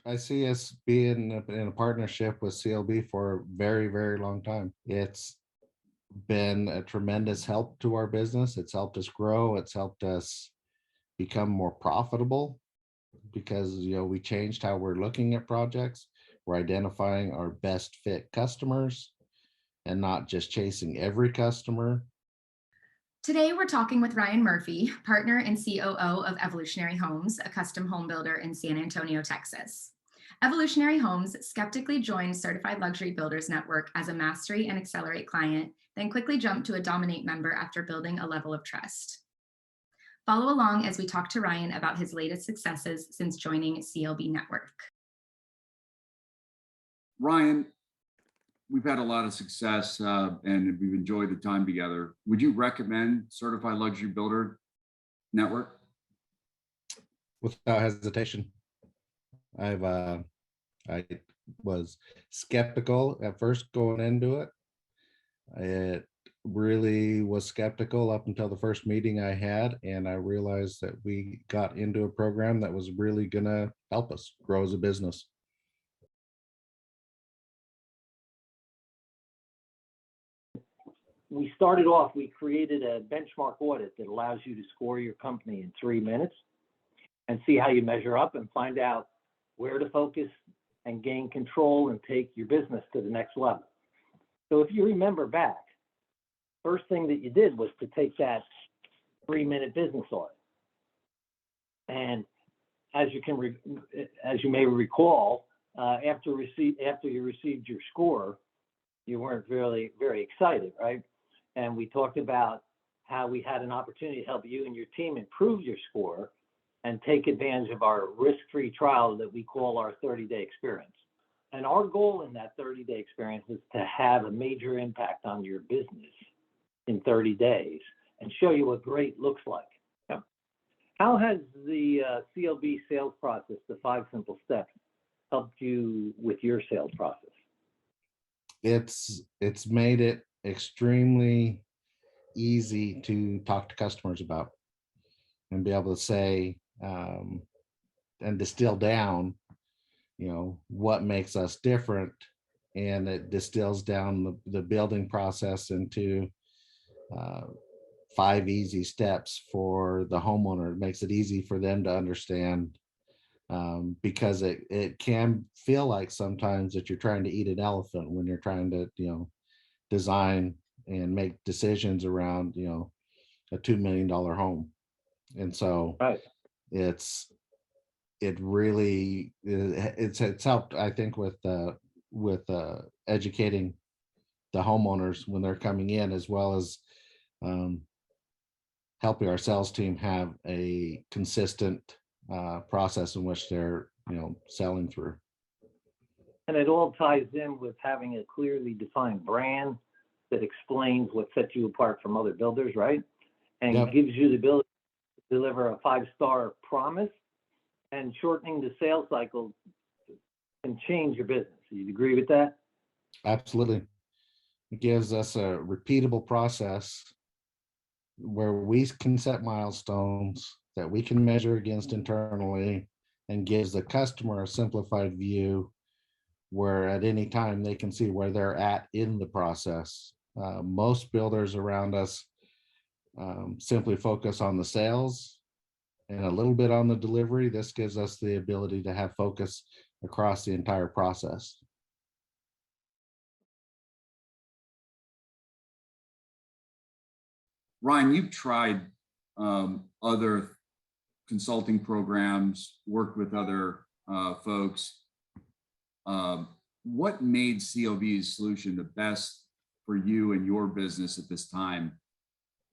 I see us being in a partnership with CLB for a very, very long time. It's been a tremendous help to our business. It's helped us grow. It's helped us become more profitable because we changed how we're looking at projects. We're identifying our best fit customers and not just chasing every customer. Today, we're talking with Ryan Murphy, partner and COO of Evolutionary Homes, a custom home builder in San Antonio, Texas. Evolutionary Homes skeptically joined Certified Luxury Builders Network as a Mastery and Accelerate client, then quickly jumped to a Dominate member after building a level of trust. Follow along as we talk to Ryan about his latest successes since joining CLB Network. Ryan, we've had a lot of success and we've enjoyed the time together. Would you recommend Certified Luxury Builder Network? Without hesitation. I was skeptical at first going into it. It really was skeptical up until the first meeting I had, and I realized that we got into a program that was really gonna help us grow as a business. We started off, we created a benchmark audit that allows you to score your company in 3 minutes and see how you measure up and find out where to focus and gain control and take your business to the next level. So if you remember back, first thing that you did was to take that 3-minute business audit. And as you may recall, after you received your score, you weren't really very excited, right? And we talked about how we had an opportunity to help you and your team improve your score and take advantage of our risk-free trial that we call our 30-day experience. And our goal in that 30-day experience is to have a major impact on your business in 30 days and show you what great looks like. Yeah. How has the CLB sales process, the 5 simple steps, helped you with your sales process? It's made it extremely easy to talk to customers about and be able to say and distill down what makes us different, and it distills down the building process into 5 easy steps for the homeowner. It makes it easy for them to understand, because it can feel like sometimes that you're trying to eat an elephant when you're trying to design and make decisions around a $2 million home. And so right. It's helped, I think, with educating the homeowners when they're coming in, as well as helping our sales team have a consistent process in which they're selling through. And it all ties in with having a clearly defined brand that explains what sets you apart from other builders, right? And Yep. gives you the ability to deliver a 5-star promise, and shortening the sales cycle can change your business. Do you agree with that? Absolutely. It gives us a repeatable process where we can set milestones that we can measure against internally, and gives the customer a simplified view where at any time they can see where they're at in the process. Most builders around us simply focus on the sales and a little bit on the delivery. This gives us the ability to have focus across the entire process. Ryan, you've tried other consulting programs, worked with other folks. What made CLB's solution the best for you and your business at this time,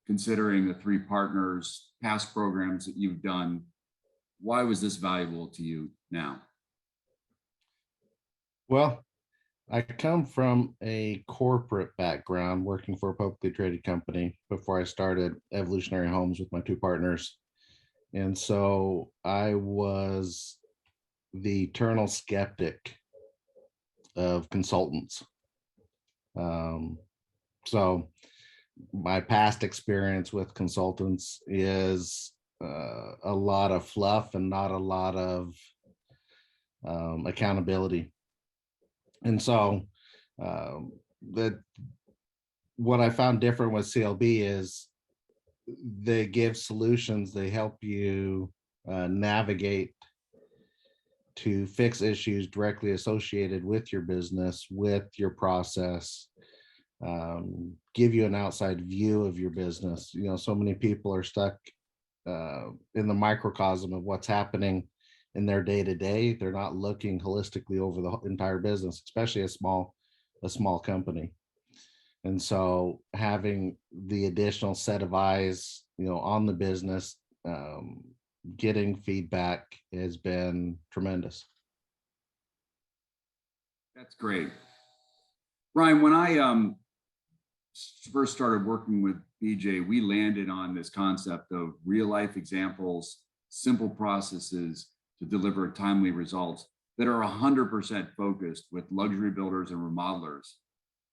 considering the 3 partners, past programs that you've done? Why was this valuable to you now? Well, I come from a corporate background, working for a publicly traded company before I started Evolutionary Homes with my 2 partners. And so I was the eternal skeptic of consultants. So my past experience with consultants is a lot of fluff and not a lot of accountability. And so that what I found different with CLB is they give solutions, they help you navigate to fix issues directly associated with your business, with your process, give you an outside view of your business. You know, so many people are stuck in the microcosm of what's happening in their day to day. They're not looking holistically over the entire business, especially a small company. And so having the additional set of eyes, you know, on the business, getting feedback has been tremendous. That's great. Ryan, when I first started working with BJ, we landed on this concept of real life examples, simple processes to deliver timely results that are 100% focused with luxury builders and remodelers.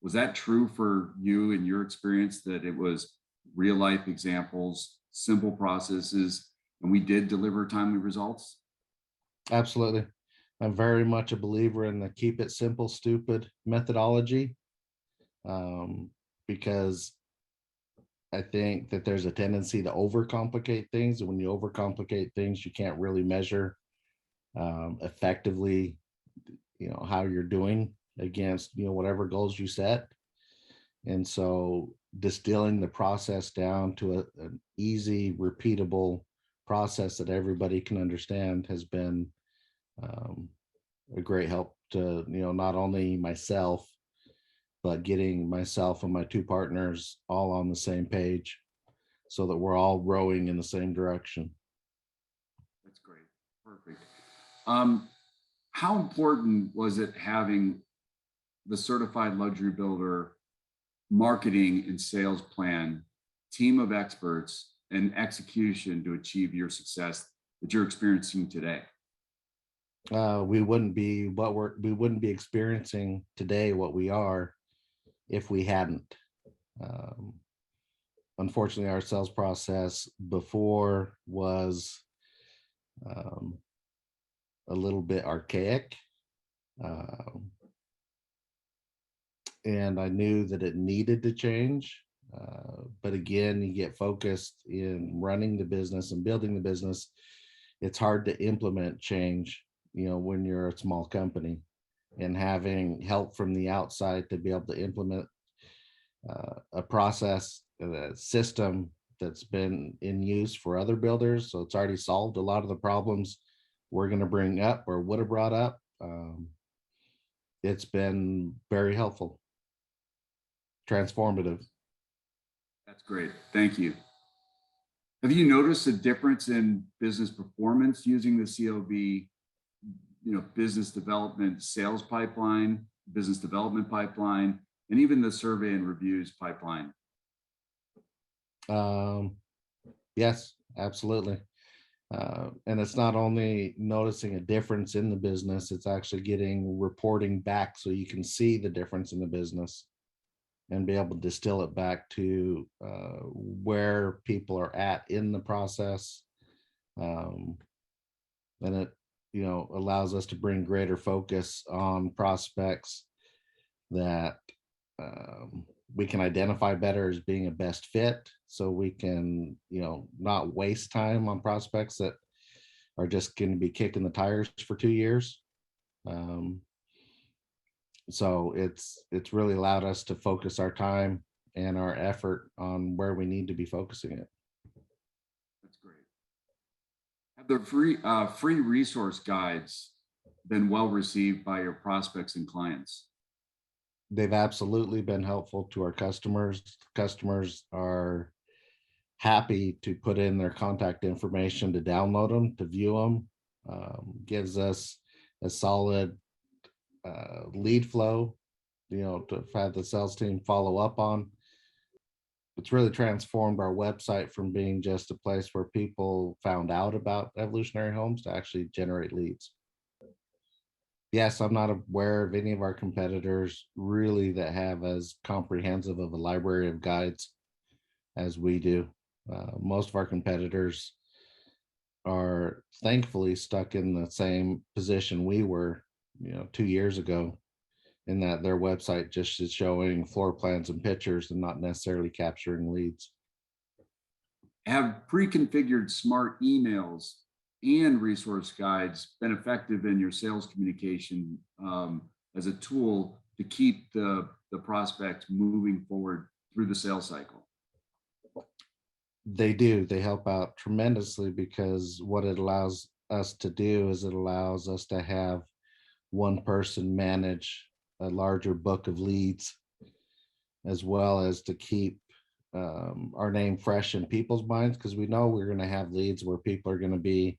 Was that true for you in your experience, that it was real life examples, simple processes, and we did deliver timely results? Absolutely. I'm very much a believer in the keep it simple, stupid methodology, because I think that there's a tendency to overcomplicate things. And when you overcomplicate things, you can't really measure effectively, you know, how you're doing against, you know, whatever goals you set. And so distilling the process down to an easy, repeatable process that everybody can understand has been a great help to, you know, not only myself, but getting myself and my two partners all on the same page so that we're all rowing in the same direction. That's great. Perfect. How important was it having the certified luxury builder marketing and sales plan, team of experts, and execution to achieve your success that you're experiencing today? We wouldn't be experiencing today what we are if we hadn't. Unfortunately, our sales process before was a little bit archaic. And I knew that it needed to change. But again, you get focused in running the business and building the business. It's hard to implement change, you know, when you're a small company, and having help from the outside to be able to implement a process, a system that's been in use for other builders. So it's already solved a lot of the problems we're going to bring up or would have brought up. It's been very helpful, transformative. That's great. Thank you. Have you noticed a difference in business performance using the CLB, business development sales pipeline, business development pipeline, and even the survey and reviews pipeline? Yes, absolutely. And it's not only noticing a difference in the business, it's actually getting reporting back so you can see the difference in the business and be able to distill it back to where people are at in the process. And it, allows us to bring greater focus on prospects that we can identify better as being a best fit, so we can, not waste time on prospects that are just going to be kicking the tires for 2 years. So it's really allowed us to focus our time and our effort on where we need to be focusing it. That's great. Have the free resource guides been well received by your prospects and clients? They've absolutely been helpful to our customers. Customers are happy to put in their contact information to download them, to view them. Gives us a solid lead flow, to have the sales team follow up on. It's really transformed our website from being just a place where people found out about Evolutionary Homes to actually generate leads. Yes, I'm not aware of any of our competitors really that have as comprehensive of a library of guides as we do. Most of our competitors are thankfully stuck in the same position we were, 2 years ago, in that their website just is showing floor plans and pictures and not necessarily capturing leads. Have pre-configured smart emails and resource guides been effective in your sales communication as a tool to keep the prospect moving forward through the sales cycle? They do. They help out tremendously, because what it allows us to do is it allows us to have one person manage a larger book of leads, as well as to keep our name fresh in people's minds, because we know we're going to have leads where people are going to be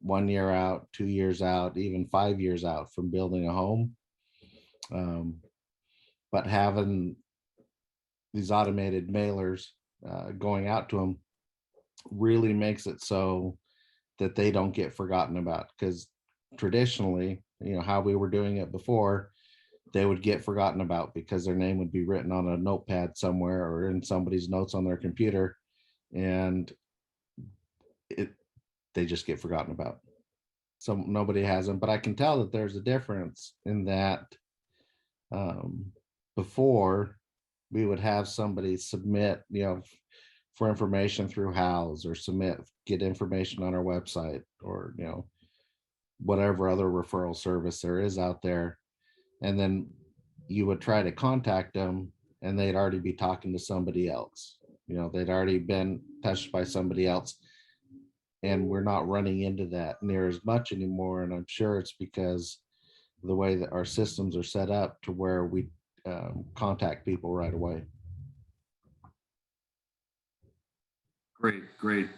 1 year out, 2 years out, even 5 years out from building a home. But having these automated mailers going out to them really makes it so that they don't get forgotten about, because traditionally, how we were doing it before, they would get forgotten about because their name would be written on a notepad somewhere or in somebody's notes on their computer, and they just get forgotten about. So nobody has them. But I can tell that there's a difference in that. Before, we would have somebody submit, for information through House, or get information on our website, or whatever other referral service there is out there, and then you would try to contact them, and they'd already be talking to somebody else. They'd already been touched by somebody else, and we're not running into that near as much anymore. And I'm sure it's because of the way that our systems are set up to where we contact people right away. Great.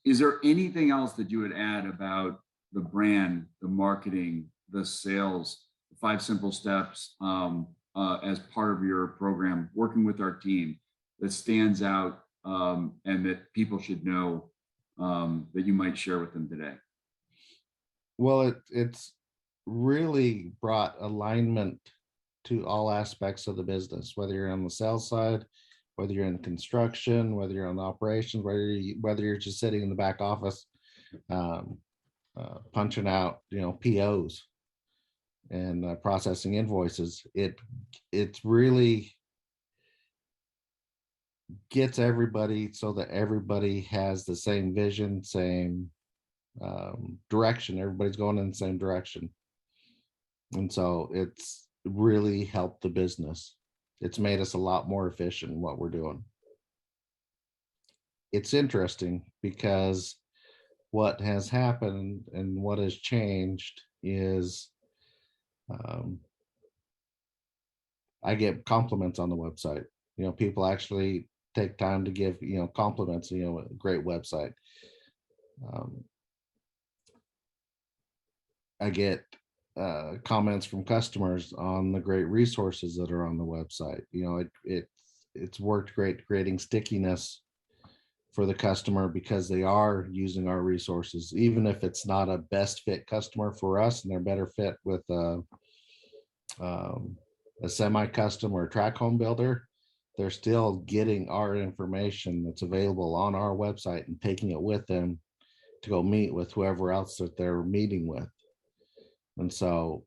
Is there anything else that you would add about the brand, the marketing, the sales, the 5 simple steps as part of your program, working with our team, that stands out and that people should know that you might share with them today? Well, it's really brought alignment to all aspects of the business, whether you're on the sales side, whether you're in construction, whether you're on the operations, whether you're just sitting in the back office, punching out, POs and processing invoices. It's really gets everybody so that everybody has the same vision, same direction. Everybody's going in the same direction. And so it's really helped the business. It's made us a lot more efficient in what we're doing. It's interesting because what has happened and what has changed is I get compliments on the website. People actually take time to give, compliments, a great website. I get comments from customers on the great resources that are on the website. It's worked great creating stickiness for the customer, because they are using our resources, even if it's not a best fit customer for us and they're better fit with a semi-custom or a track home builder. They're still getting our information that's available on our website and taking it with them to go meet with whoever else that they're meeting with. And so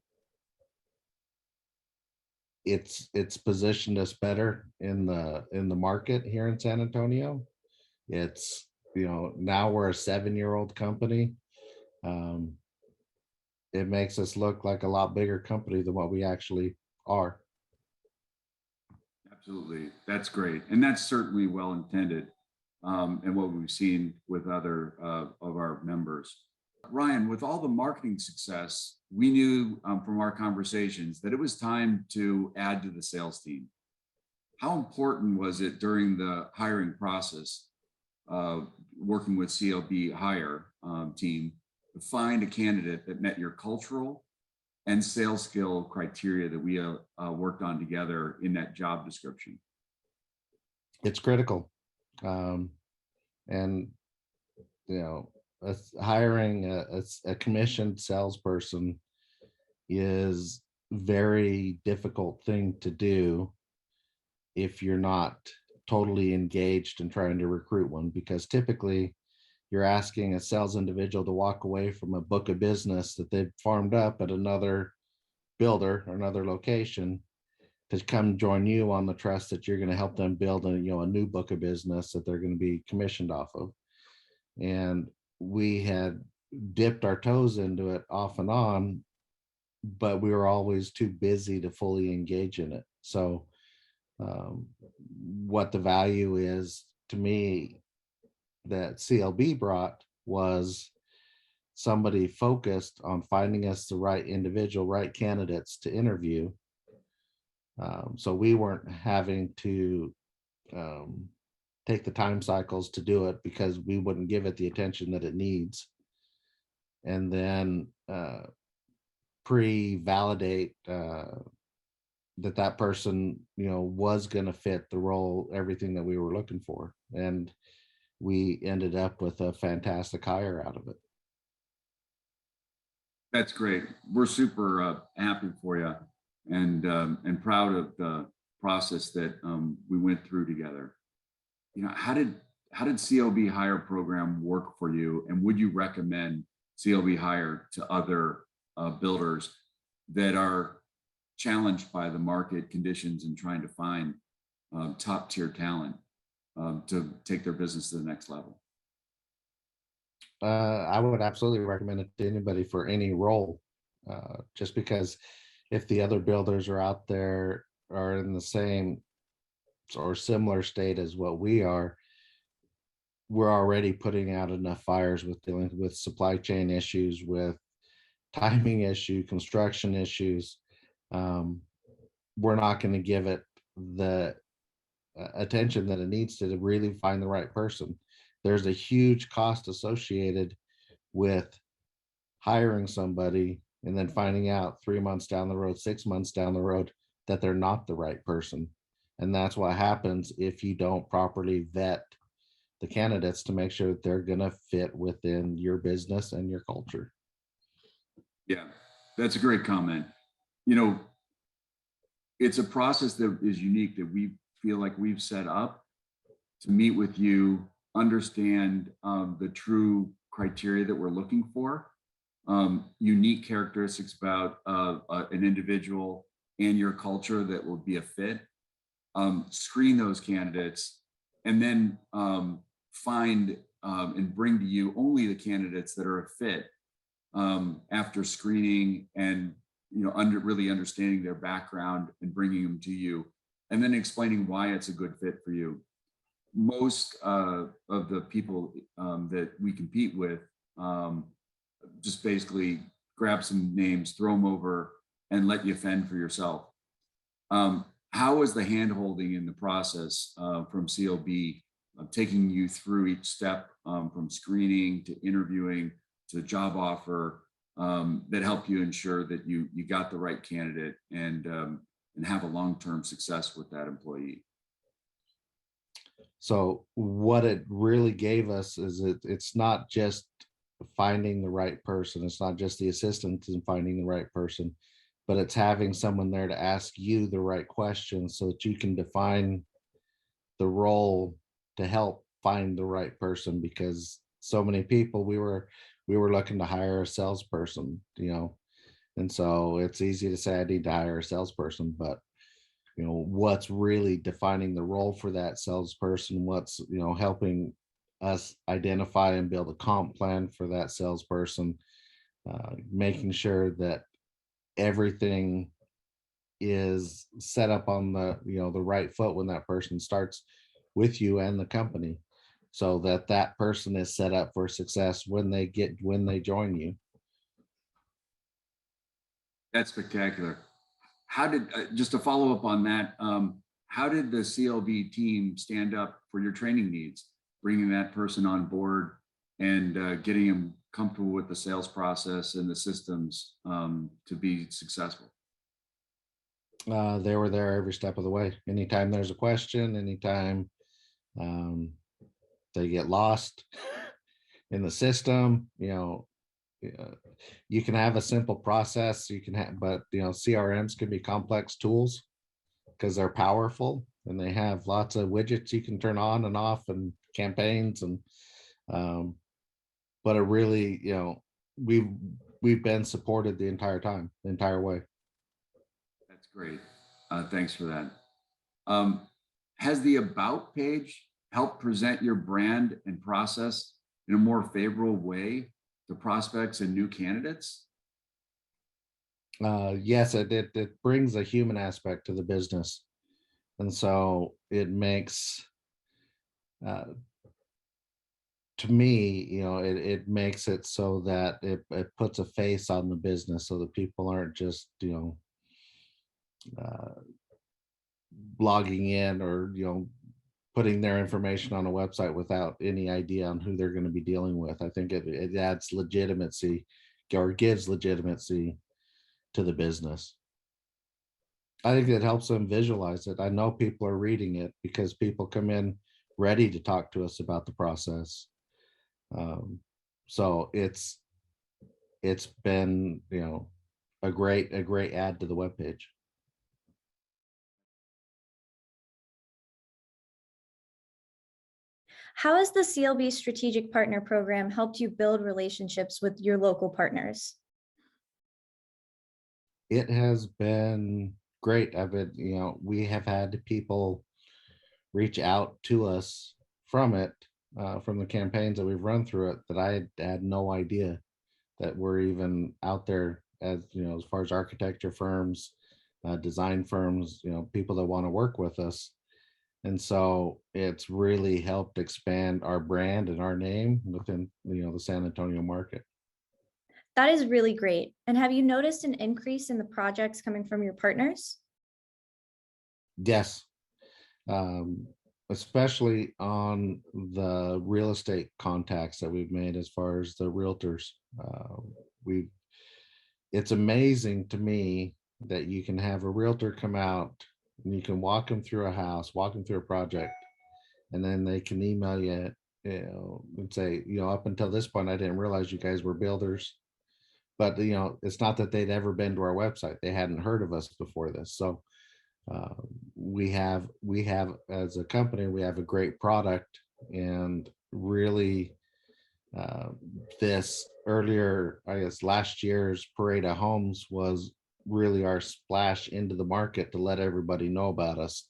it's positioned us better in the market here in San Antonio. It's, now we're a 7-year-old company. It makes us look like a lot bigger company than what we actually are. Absolutely. That's great. And that's certainly well intended and what we've seen with other of our members. Ryan, with all the marketing success, we knew from our conversations that it was time to add to the sales team. How important was it during the hiring process, working with CLB Hire team, to find a candidate that met your cultural and sales skill criteria that we worked on together in that job description? It's critical. And, hiring a commissioned salesperson is very difficult thing to do if you're not totally engaged in trying to recruit one, because typically you're asking a sales individual to walk away from a book of business that they've farmed up at another builder or another location to come join you on the trust that you're going to help them build a new book of business that they're going to be commissioned off of. And we had dipped our toes into it off and on, but we were always too busy to fully engage in it. So what the value is to me that CLB brought was somebody focused on finding us the right individual, right candidates to interview. So we weren't having to take the time cycles to do it because we wouldn't give it the attention that it needs. And then pre-validate that person, was going to fit the role, everything that we were looking for. And we ended up with a fantastic hire out of it. That's great. We're super happy for you and proud of the process that we went through together. How did CLB Hire program work for you, and would you recommend CLB Hire to other builders that are challenged by the market conditions and trying to find top tier talent to take their business to the next level? I would absolutely recommend it to anybody for any role, just because if the other builders are out there are in the same or similar state as what we are, we're already putting out enough fires with dealing with supply chain issues, with timing issue, construction issues. We're not going to give it the attention that it needs to really find the right person. There's a huge cost associated with hiring somebody and then finding out 3 months down the road, 6 months down the road, that they're not the right person. And that's what happens if you don't properly vet the candidates to make sure that they're going to fit within your business and your culture. Yeah, that's a great comment. It's a process that is unique that we feel like we've set up to meet with you, understand the true criteria that we're looking for, unique characteristics about an individual and your culture that will be a fit, screen those candidates, and then find and bring to you only the candidates that are a fit after screening and really understanding their background and bringing them to you, and then explaining why it's a good fit for you. Most of the people that we compete with just basically grab some names, throw them over, and let you fend for yourself. How was the hand-holding in the process from CLB, taking you through each step from screening to interviewing to job offer, that helped you ensure that you got the right candidate and have a long-term success with that employee? So what it really gave us is it's not just finding the right person. It's not just the assistance in finding the right person, but it's having someone there to ask you the right questions so that you can define the role to help find the right person. Because so many people, we were looking to hire a salesperson, and so it's easy to say I need to hire a salesperson, but what's really defining the role for that salesperson, what's helping us identify and build a comp plan for that salesperson, making sure that everything is set up on the the right foot when that person starts with you and the company, so that that person is set up for success when they join you. That's spectacular. How did, just to follow up on that, how did the CLB team stand up for your training needs, bringing that person on board and getting them comfortable with the sales process and the systems to be successful? They were there every step of the way. Anytime there's a question, anytime they get lost in the system, you can have a simple process, but CRMs can be complex tools because they're powerful and they have lots of widgets you can turn on and off and campaigns, and but it really, we've we've been supported the entire time, the entire way. That's great. Thanks for that. Um, has the About page helped present your brand and process in a more favorable way to prospects and new candidates? Yes, it brings a human aspect to the business, and so it makes, uh, to me, it makes it so that it puts a face on the business, so that people aren't just, uh, logging in, or putting their information on a website without any idea on who they're going to be dealing with. I think it adds legitimacy, or gives legitimacy to the business. I think it helps them visualize it. I know people are reading it because people come in ready to talk to us about the process. Um, so it's been, a great add to the webpage. How has the CLB Strategic Partner Program helped you build relationships with your local partners? It has been great. We have had people reach out to us from it, from the campaigns that we've run through it, that I had no idea that we're even out there, as far as architecture firms, design firms, people that want to work with us. And so it's really helped expand our brand and our name within, the San Antonio market. That is really great. And have you noticed an increase in the projects coming from your partners? Yes, um, especially on the real estate contacts that we've made, as far as the realtors. We It's amazing to me that you can have a realtor come out and you can walk them through a house, walk them through a project, and then they can email you, and say, up until this point, I didn't realize you guys were builders. But it's not that they'd ever been to our website; they hadn't heard of us before this. So uh, we have as a company, we have a great product, and really, uh, this earlier, I guess last year's Parade of Homes was really our splash into the market to let everybody know about us,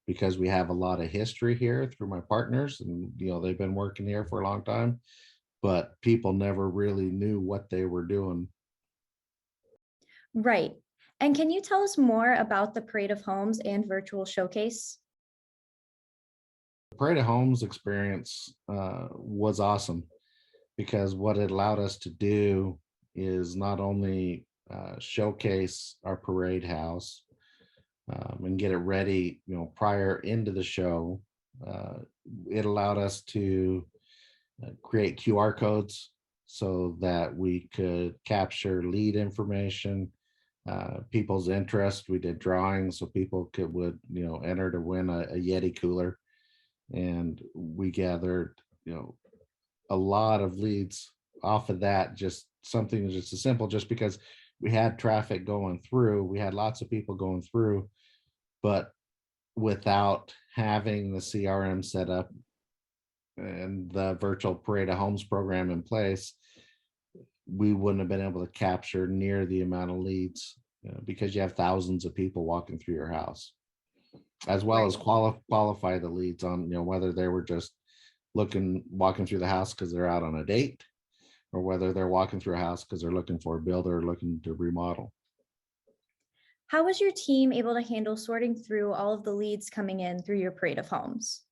because we have a lot of history here through my partners, and they've been working here for a long time, but people never really knew what they were doing. Right. And can you tell us more about the Parade of Homes and virtual showcase? The Parade of Homes experience was awesome, because what it allowed us to do is not only showcase our parade house, and get it ready, prior into the show. Uh, it allowed us to create QR codes so that we could capture lead information, people's interest. We did drawings so people would enter to win a Yeti cooler, and we gathered a lot of leads off of that. Just something just as simple, just because we had traffic going through, we had lots of people going through, but without having the CRM set up and the virtual Parade of Homes program in place, we wouldn't have been able to capture near the amount of leads, because you have thousands of people walking through your house, as well as Right. qualify the leads on, whether they were just walking through the house because they're out on a date, or whether they're walking through a house because they're looking for a builder or looking to remodel. How was your team able to handle sorting through all of the leads coming in through your Parade of Homes?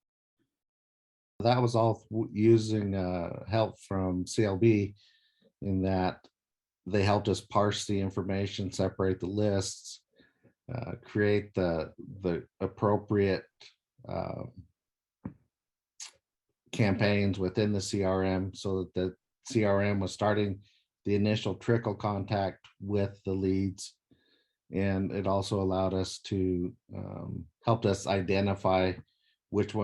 That was all using help from CLB, in that they helped us parse the information, separate the lists, create the appropriate uh, campaigns within the CRM, so that the CRM was starting the initial trickle contact with the leads. And it also allowed us to, helped us identify which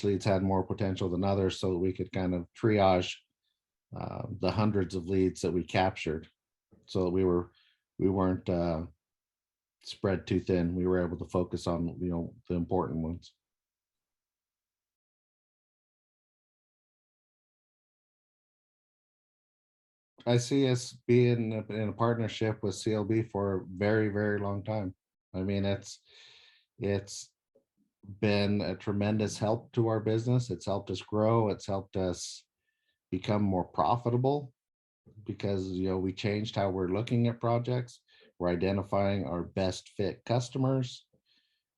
leads had more potential than others, so that we could kind of triage the hundreds of leads that we captured, so that we weren't spread too thin. We were able to focus on the important ones. I see us being in a partnership with CLB for a very, very long time. I mean, it's been a tremendous help to our business. It's helped us grow. It's helped us become more profitable because, we changed how we're looking at projects. We're identifying our best fit customers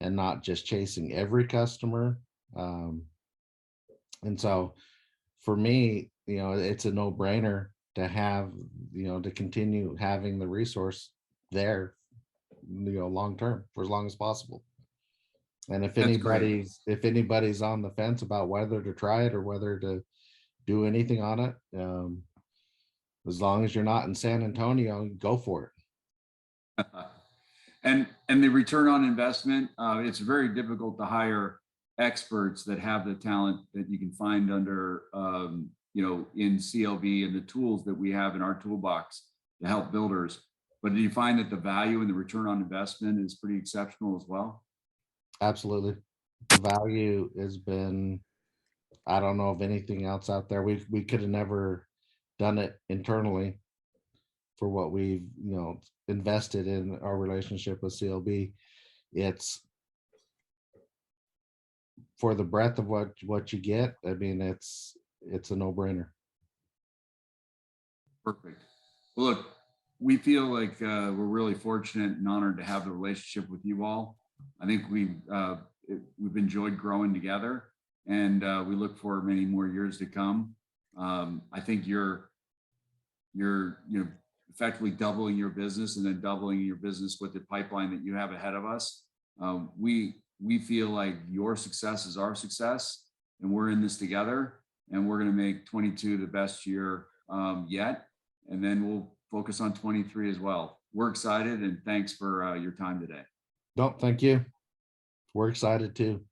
and not just chasing every customer. And so for me, it's a no brainer to have, to continue having the resource there, long term for as long as possible. And if That's great. anybody's on the fence about whether to try it or whether to do anything on it, as long as you're not in San Antonio, go for it. And the return on investment, it's very difficult to hire experts that have the talent that you can find under, in CLB and the tools that we have in our toolbox to help builders. But do you find that the value and the return on investment is pretty exceptional as well? Absolutely. The value has been, I don't know of anything else out there. We could have never done it internally for what we've, invested in our relationship with CLB. It's for the breadth of what you get. I mean, it's a no-brainer. Perfect. Well, look, we feel like we're really fortunate and honored to have the relationship with you all. I think we've enjoyed growing together, and we look for many more years to come. I think you're effectively doubling your business and then doubling your business with the pipeline that you have ahead of us. We feel like your success is our success, and we're in this together, and we're going to make 22 the best year yet, and then we'll focus on 23 as well. We're excited, and thanks for your time today. Don't, thank you. We're excited too.